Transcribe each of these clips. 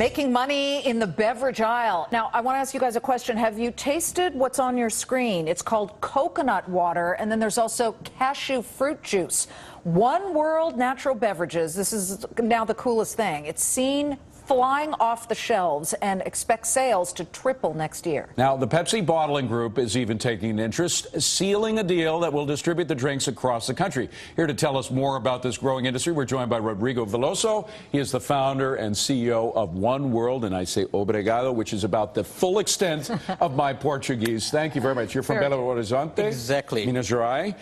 Making money in the beverage aisle. Now, I want to ask you guys a question. Have you tasted what's on your screen? It's called coconut water, and then there's also cashew fruit juice. One World Natural Beverages, this is now the coolest thing. It's seen flying off the shelves and expects sales to triple next year. Now, the Pepsi bottling group is even taking an interest, sealing a deal that will distribute the drinks across the country. Here to tell us more about this growing industry, we're joined by Rodrigo Veloso. He is the founder and CEO of One World, and I say obrigado, which is about the full extent of my Portuguese. Thank you very much. You're from Belo Horizonte? Exactly. Minas Gerais.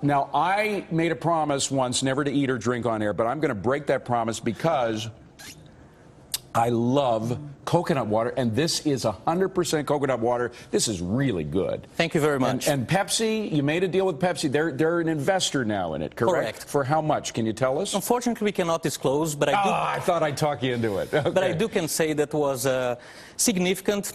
Now, I made a promise once never to eat or drink on air, but I'm going to break that promise because I love coconut water, and this is 100% coconut water. This is really good. Thank you very much. And Pepsi, you made a deal with Pepsi. They're an investor now in it, correct? Correct. For how much? Can you tell us? Unfortunately, we cannot disclose, but I thought I'd talk you into it. Okay. But I can say that was a significant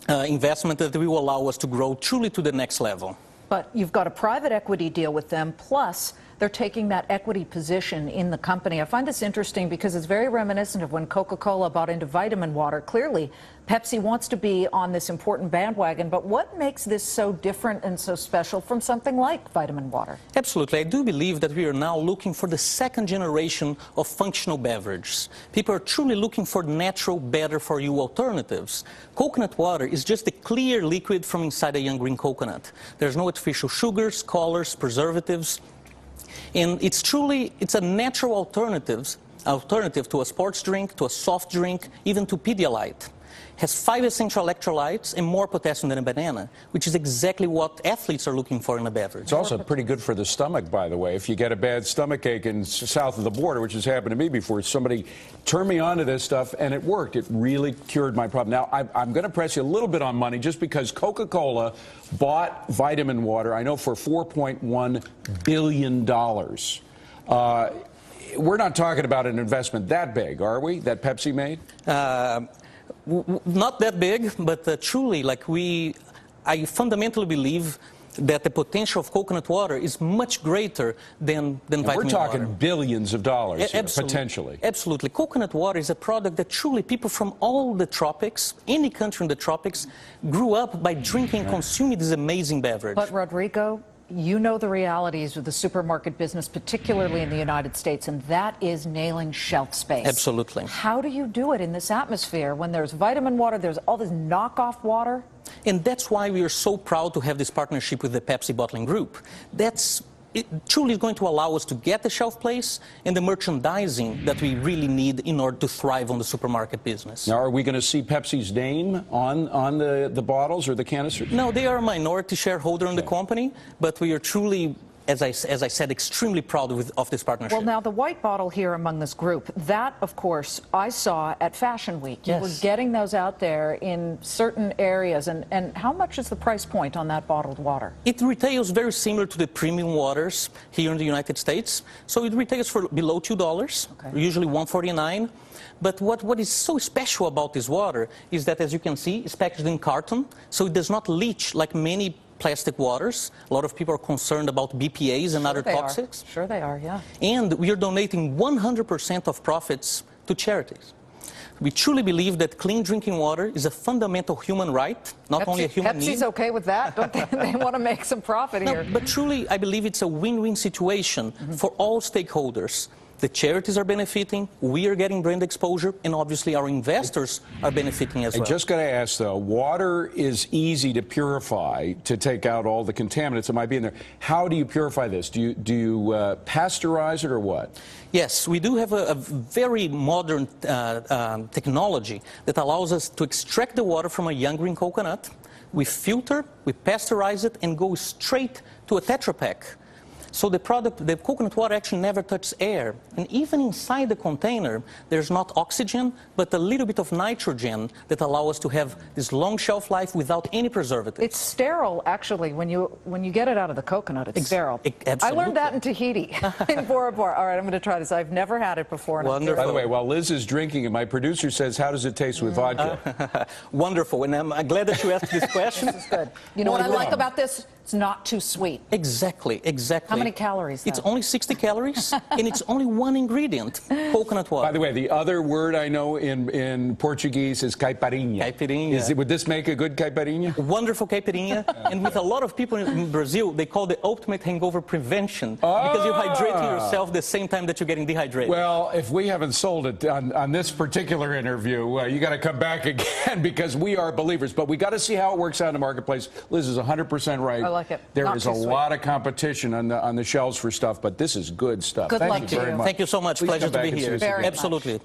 investment that will allow us to grow truly to the next level. But you've got a private equity deal with them, plus they're taking that equity position in the company. I find this interesting because it's very reminiscent of when Coca-Cola bought into vitamin water. Clearly, Pepsi wants to be on this important bandwagon, but what makes this so different and so special from something like vitamin water? Absolutely. I do believe that we are now looking for the second generation of functional beverages. People are truly looking for natural, better-for-you alternatives. Coconut water is just a clear liquid from inside a young green coconut. There's no artificial sugars, colors, preservatives. And it's a natural alternative to a sports drink, to a soft drink, even to Pedialyte. Has 5 essential electrolytes and more potassium than a banana, which is exactly what athletes are looking for in a beverage. It's also pretty good for the stomach, by the way. If you get a bad stomach ache south of the border, which has happened to me before, somebody turned me on to this stuff, and it worked. It really cured my problem. Now, I'm going to press you a little bit on money just because Coca-Cola bought vitamin water, I know, for $4.1 billion. We're not talking about an investment that big, are we, that Pepsi made? Not that big, but truly, I fundamentally believe that the potential of coconut water is much greater than vitamin water. We're talking billions of dollars here, potentially. Absolutely. Coconut water is a product that truly people from all the tropics, any country in the tropics, grew up by drinking and consuming this amazing beverage. But Rodrigo, you know the realities of the supermarket business, particularly in the United States, and that is nailing shelf space. Absolutely. How do you do it in this atmosphere when there's vitamin water, there's all this knockoff water? And that's why we are so proud to have this partnership with the Pepsi bottling group. It truly is going to allow us to get the shelf place and the merchandising that we really need in order to thrive on the supermarket business. Now, are we going to see Pepsi's name on the bottles or the canisters? No, they are a minority shareholder in the company, but we are truly, as I said, extremely proud of this partnership. Well, now, the white bottle here among this group, that, of course, I saw at Fashion Week. Yes. You were getting those out there in certain areas. And how much is the price point on that bottled water? It retails very similar to the premium waters here in the United States. So it retails for below $2, usually $1.49. But what is so special about this water is that, as you can see, it's packaged in carton, so it does not leach like many plastic waters. A lot of people are concerned about BPAs and other toxics. Sure they are, yeah. And we are donating 100% of profits to charities. We truly believe that clean drinking water is a fundamental human right, not only a human need. Pepsi's okay with that, don't they? They want to make some profit here. But truly, I believe it's a win-win situation for all stakeholders. The charities are benefiting, we are getting brand exposure, and obviously our investors are benefiting as well. I just got to ask, though, water is easy to purify to take out all the contaminants that might be in there. How do you purify this? Do you pasteurize it or what? Yes, we do have a very modern technology that allows us to extract the water from a young green coconut. We filter, we pasteurize it, and go straight to a Tetra Pak. So the coconut water actually never touches air. And even inside the container, there's not oxygen, but a little bit of nitrogen that allow us to have this long shelf life without any preservatives. It's sterile, actually. When you get it out of the coconut, it's sterile. Absolutely. I learned that in Tahiti, in Bora Bora. All right, I'm going to try this. I've never had it before. Wonderful. By the way, while Liz is drinking, and my producer says, how does it taste with vodka? Wonderful. And I'm glad that you asked this question. This is good. You know what I like about this? it's not too sweet. Exactly, exactly. How many calories, It's though? only 60 calories, and it's only one ingredient, coconut water. By the way, the other word I know in Portuguese is caipirinha. Caipirinha. Would this make a good caipirinha? Wonderful caipirinha, and with a lot of people in Brazil, they call the ultimate hangover prevention, because you're hydrating yourself the same time that you're getting dehydrated. Well, if we haven't sold it on this particular interview, you got to come back again, because we are believers. But we got to see how it works out in the marketplace. Liz is 100% right. I like it. There Not is too a sweet. lot of competition on the shelves for stuff, but this is good stuff. Good Thank luck you to very you. much. Thank you so much. Please Pleasure come to back be and see here. us again. Very much. Absolutely.